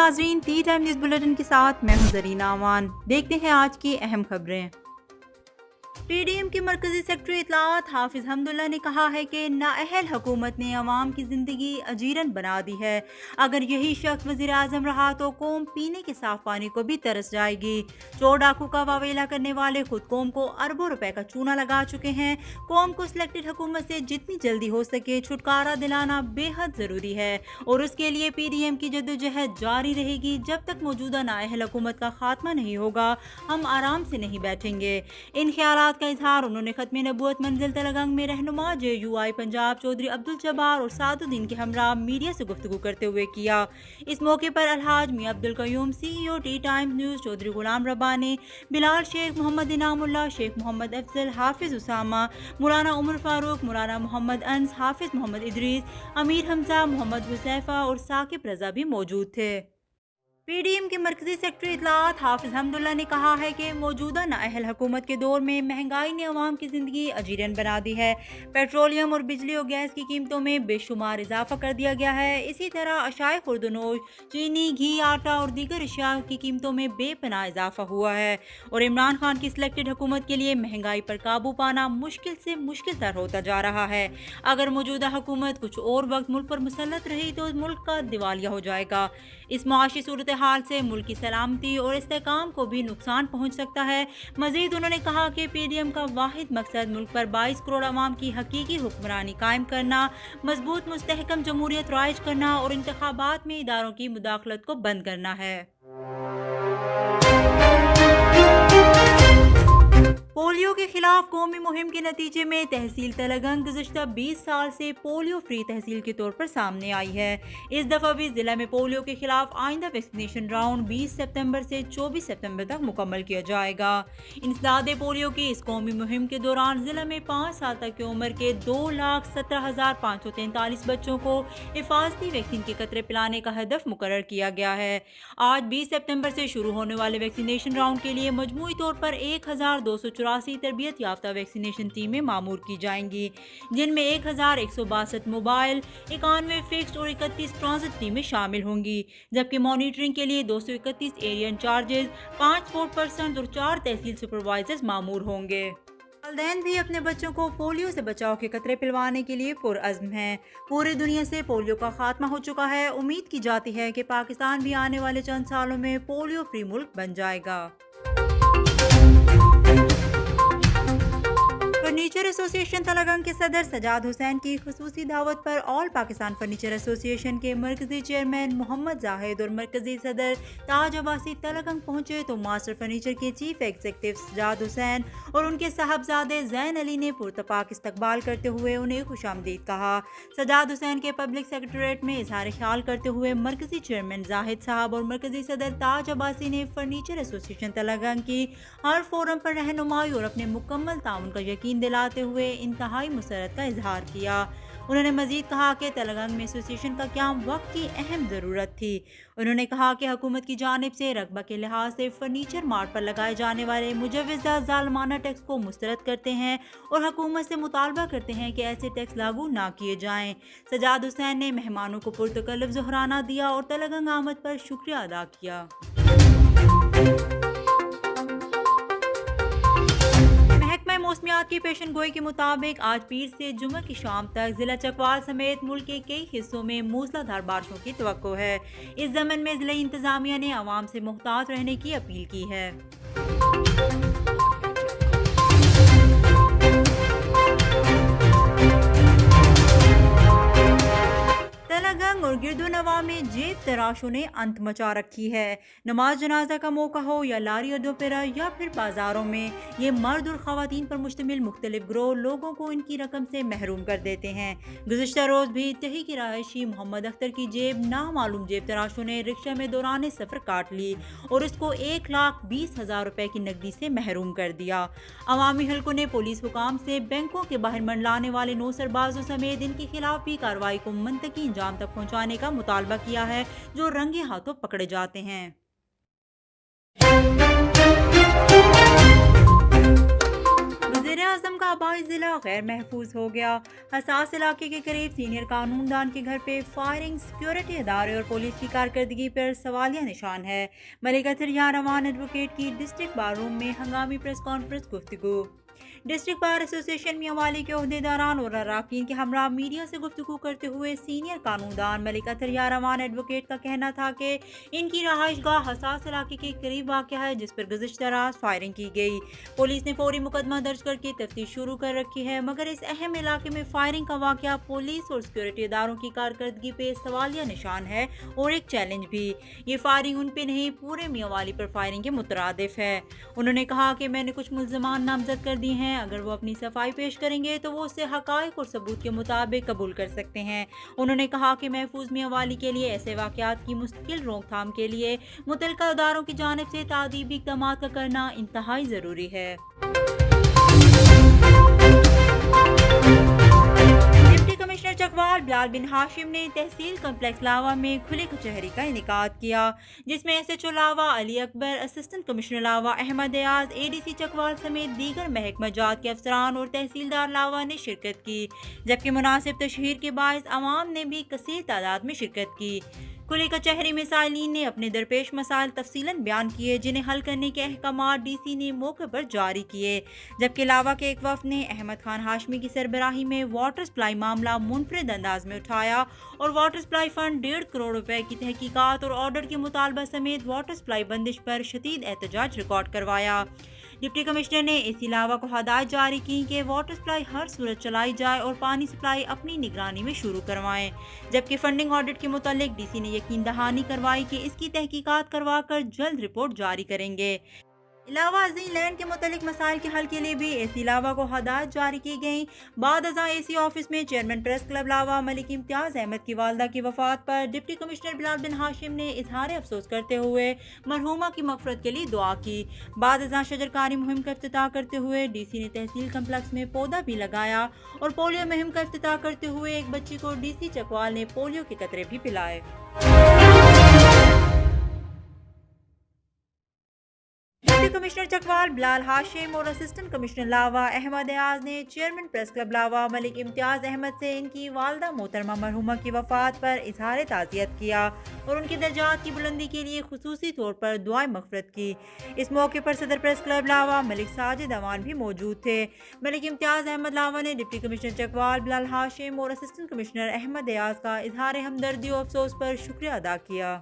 नाजरीन, T time news bulletin के साथ मैं हूं ज़रीना अमान। देखते हैं आज की अहम खबरें। पीडीएम के मरकजी सेक्रेटरी इत्तलात हाफिज हमदुल्ला ने कहा है कि नाअहल हुकूमत ने अवाम की ज़िंदगी अजीरन बना दी है। अगर यही शख्स वज़ीर आज़म रहा तो कौम पीने के साफ पानी को भी तरस जाएगी। चोर डाकू का वावेला करने वाले खुद कौम को अरबों रुपए का चूना लगा चुके हैं। कौम को सिलेक्टेड हुकूमत से जितनी जल्दी हो सके छुटकारा दिलाना बेहद ज़रूरी है और उसके लिए पीडीएम की जद्दोजहद जारी रहेगी। जब तक मौजूदा नाअहल हुकूमत का खात्मा नहीं होगा हम आराम से नहीं बैठेंगे। इन ख्यालात का इजहार उन्होंने खत्म नबूवत मंजिल तलगंग में रहनुमा JUI पंजाब चौधरी अब्दुल जब्बार और सादुद्दीन के हमरा मीडिया से गुफ्तगू करते हुए किया। इस मौके पर Alhaj Mian Abdul Qayyum CEO T Times News, Chaudhry Ghulam Rabbani, Bilal Sheikh, Mohammad Inamullah, Sheikh Mohammad Afzal, Hafiz Usama, Maulana Umar Farooq, मौलाना मोहम्मद अंस, हाफिज मोहम्मद इदरीस, अमीर हमजा, मोहम्मद हुसैफा और साकिब रजा भी मौजूद थे। पीडीएम के मरकजी सेक्रेटरी इत्तलात हाफिज हमदुल्ला ने कहा है कि मौजूदा नाअहल हुकूमत के दौर में महंगाई ने अवाम की ज़िंदगी अजीरन बना दी है। पेट्रोलियम और बिजली और गैस की कीमतों में बेशुमार इजाफा कर दिया गया है। इसी तरह अशाए खुर्दनोश, चीनी, घी, आटा और दीगर अशिया की कीमतों में बेपनाह इजाफा हुआ है और इमरान खान की सिलेक्टेड हुकूमत के लिए महंगाई पर काबू पाना मुश्किल से मुश्किल तर होता जा रहा है। अगर मौजूदा हुकूमत कुछ और वक्त मुल्क पर मुसल्लत रही तो मुल्क का दिवालिया हो जाएगा। इस मुआशी सूरत हाल से मुल्क की सलामती और इस्तेहकाम को भी नुकसान पहुंच सकता है। मजीद उन्होंने कहा कि पीडीएम का वाहिद मकसद मुल्क पर 22 करोड़ अवाम की हकीकी हुक्मरानी कायम करना, मजबूत मुस्तहकम जमहूरियत राइज करना और इंतखाबात में इदारों की मुदाखलत को बंद करना है। पोलियो के खिलाफ कौमी मुहिम के नतीजे में तहसील तलगंग गुज़श्ता 20 साल से पोलियो फ्री तहसील के तौर पर सामने आई है। इस दफ़ा भी ज़िला में पोलियो के खिलाफ आइंदा वैक्सीनेशन राउंड 20 सितंबर से 24 सितंबर तक मुकम्मल किया जाएगा। इंसदाद पोलियो की इस कौमी मुहिम के दौरान ज़िला में 5 साल तक की उम्र के 2,17,543 बच्चों को हिफाजती वैक्सीन के कतरे पिलाने का हदफ मुकर्रर किया गया है। आज 20 सितंबर से शुरू होने वाले वैक्सीनेशन राउंड के लिए मजमूई तौर पर 1,284 तरबियत याफ्ता वैक्सीनेशन टीमें मामूर की जाएंगी, जिनमें 1,162 मोबाइल, 91 फिक्स्ड और 31 ट्रांजिट टीमें शामिल होंगी। जबकि मॉनिटरिंग के लिए 231 एरिया इंचार्जेस, 5 स्पोर्ट पर्सन और 4 तहसील सुपरवाइजर्स मामूर होंगे। वालिदैन भी अपने बच्चों को पोलियो से बचाव के कतरे पिलवाने के लिए पुरअज़्म हैं। पूरी दुनिया से पोलियो का खात्मा हो चुका है। उम्मीद की जाती है कि पाकिस्तान भी आने वाले चंद सालों में पोलियो फ्री मुल्क बन जाएगा। फर्नीचर एसोसिएशन तलगंग के सदर सजाद हुसैन की खुसूसी दावत पर ऑल पाकिस्तान फर्नीचर एसोसिएशन के मरकजी चेयरमैन मोहम्मद जाहिद और मरकजी सदर ताज अब्बासी तलगंग पहुंचे तो मास्टर फर्नीचर के चीफ एग्जीक्यूटिव सजाद हुसैन और उनके साहबजादे जैन अली ने पुरतपाक इस्तकबाल करते हुए उन्हें खुशामदीद कहा। सजाद हुसैन के पब्लिक सेक्रेटरीट में इजहार ख्याल करते हुए मरकजी चेयरमैन जाहिद साहब और मरकजी सदर ताज अब्बासी ने फर्नीचर एसोसिएशन तलगंग की हर फोरम पर रहनुमाई और अपने मुकम्मल ताउन का यकीन दिलाते हुए इंतहाई मुसरत का इजहार किया। उन्होंने मजीद कहा कि तलगंग में एसोसिएशन का क़याम वक्त की अहम ज़रूरत थी। उन्होंने कहा कि हुकूमत की जानिब से रकबा के लिहाज से फर्नीचर मार्ट पर लगाए जाने वाले मुजव्वज़ा ज़ालमाना टैक्स को मुस्तरद करते हैं और हुकूमत से मुतालबा करते हैं कि ऐसे टैक्स लागू ना किए जाएँ। सजाद हुसैन ने मेहमानों को पुरतकल्लुफ़ ज़ुहराना दिया और तलगंग आमद पर शुक्रिया अदा किया। मौसमियात की पेशन गोई के मुताबिक आज पीर से जुम्मे की शाम तक जिला चकवाल समेत मुल्क के कई हिस्सों में मूसलाधार बारिशों की तवक्को है। इस ज़मन में ज़िला इंतज़ामिया ने आवाम से मुहतात रहने की अपील की है। तलगंग और गिरदोनवा में जेब तराशों ने अंत मचा रखी है। नमाज जनाजा का मौका हो या लारी दोपहरा या फिर बाजारों में ये मर्द और ख़वातीन पर मुश्तमिल मुख्तलिफ ग्रोह लोगों को इनकी रकम से महरूम कर देते हैं। गुज़श्ता रोज़ भी तही की रहायशी मोहम्मद अख्तर की जेब नामालूम जेब तराशों ने रिक्शा में दौरान सफ़र काट ली और उसको 1,20,000 रुपए की नकदी से महरूम कर दिया। अवामी हल्कों ने पुलिस हुकाम से बैंकों के बाहर मंडलाने वाले 9 सरबाजों समेत इनके खिलाफ भी कार्रवाई को मुंतकी अंजाम तक पहुंचाने का मुतालबा किया है जो रंगे हाथों पकड़े जाते हैं। वज़ीर-ए-आज़म का आबाई ज़िला गैर महफूज हो गया। हसास इलाके के करीब सीनियर कानूनदान के घर पे फायरिंग सिक्योरिटी इदारे और पुलिस की कारकर्दगी पर सवालिया निशान है। मलिक अतर यारवान एडवोकेट की डिस्ट्रिक्ट बार रूम में हंगामी प्रेस कॉन्फ्रेंस गुफ्तगू। डिस्ट्रिक्ट बार एसोसिएशन मियांवाली के ओहदेदारान और अरकान के हमरा मीडिया से गुफ्तगू करते हुए सीनियर कानूनदान मलिक अतर यारवान एडवोकेट का कहना था कि इनकी रहायशगाह हसास इलाके के करीब वाक़ है, जिस पर गुज़िश्ता रात फायरिंग की गई। पुलिस ने फौरी मुकदमा दर्ज करके तफ्तीश शुरू कर रखी है, मगर इस अहम इलाके में फायरिंग का वाक़या पुलिस और सिक्योरिटी इदारों की कारकर्दगी पे सवालिया निशान है और एक चैलेंज भी। ये फायरिंग उन पे नहीं, पूरे मियांवाली पर फायरिंग के मुतरादिफ है। उन्होंने कहा कि मैंने कुछ मुल्ज़मान नामजद कर दिए हैं, अगर वो अपनी सफाई पेश करेंगे तो वो उससे हकायक और सबूत के मुताबिक कबूल कर सकते हैं। उन्होंने कहा कि महफूज मियांवाली के लिए ऐसे वाक़यात की मुस्तकिल रोकथाम के लिए मुतल्लिका इदारों की जानिब से तादीबी इक़दामात का करना इंतहाई ज़रूरी है। डिप्टी कमिश्नर चकवाल बिलाल बिन हाशिम ने तहसील कम्प्लेक्स लावा में खुली कचहरी का इनेकाद किया, जिसमें एसएचओ लावा अली अकबर, असिस्टेंट कमिश्नर लावा अहमद एयाज, एडीसी चकवाल समेत दीगर महकमा जात के अफसरान और तहसीलदार लावा ने शिरकत की, जबकि मुनासिब तशहीर के बायस आवाम ने भी कसीर तादाद में शिरकत की। खुली कचहरी में साइलीन ने अपने दरपेश मसाइल तफसीलन बयान किए, जिन्हें हल करने के अहकामात डीसी ने मौके पर जारी किए, जबकि लावा के एक वफ्द ने अहमद खान हाशमी की सरबराही में वाटर सप्लाई मामला मुनफरिद अंदाज में उठाया और वाटर सप्लाई फंड 1.5 करोड़ रुपए की तहकीकात और ऑर्डर के मुतालबा समेत वाटर सप्लाई बंदिश पर शदीद एहतजाज रिकॉर्ड करवाया। डिप्टी कमिश्नर ने इसी लावा को हदायत जारी की कि वाटर सप्लाई हर सूरत चलाई जाए और पानी सप्लाई अपनी निगरानी में शुरू करवाएं, जबकि फंडिंग ऑडिट के मुतालिक डीसी ने यकीन दहानी करवाई कि इसकी तहकीकात करवाकर जल्द रिपोर्ट जारी करेंगे। इलावा लैंड के मुतालिक मसाइल के हल के लिए भी एसी लावा को हदायत जारी की गई। बाद अज़ां एसी ऑफिस में चेयरमैन प्रेस क्लब लावा मलिक इम्तियाज़ अहमद की वालदा की वफात पर डिप्टी कमिश्नर बिलाल बिन हाशिम ने इजहार अफसोस करते हुए मरहूमा की मग़फ़रत के लिए दुआ की। बाद अज़ां शजरकारी मुहिम का इफ्तिताह करते हुए डीसी ने तहसील कम्प्लेक्स में पौधा भी लगाया और पोलियो मुहिम का इफ्तिताह करते हुए एक बच्ची को डीसी चकवाल ने पोलियो के कतरे भी पिलाए। डिप्टी कमिश्नर चकवाल बिलाल हाशिम और असिस्टेंट कमिश्नर लावा अहमद एयाज ने चेयरमैन प्रेस क्लब लावा मलिक इम्तियाज़ अहमद से इनकी वालदा मोहतरमा मरहूमा की वफात पर इजहार ताज़ियत किया और उनकी दर्जात की बुलंदी के लिए खुसूसी तौर पर दुआए मग़फ़रत की। इस मौके पर सदर प्रेस क्लब लावा मलिक साजिद अवान भी मौजूद थे। मलिक इम्तियाज़ अहमद लावा ने डिप्टी कमिश्नर चकवाल बिलाल हाशिम और असिस्टेंट कमिश्नर अहमद एयाज का इजहार हमदर्दी और अफसोस पर शुक्रिया अदा किया।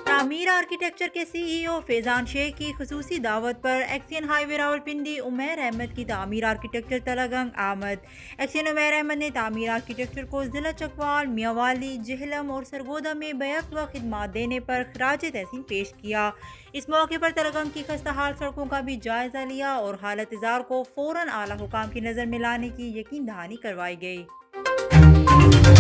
तामीर आर्किटेक्चर के सीईओ फैजान शेख की खुसूसी दावत पर एक्सियन हाईवे रावलपिंडी उमैर अहमद की तामीर आर्किटेक्चर तलगंग आमद। एक्सियन उमैर अहमद ने तामीर आर्किटेक्चर को ज़िला चकवाल, मियांवाली, जेहलम और सरगोदा में बैक व खिदमात देने पर खराज तहसीन पेश किया। इस मौके पर तलगंग की खस्ताहाल सड़कों का भी जायजा लिया और हालत इज़ार को फ़ौरन आला हुकाम की नज़र में लाने की यकीन दहानी करवाई गई।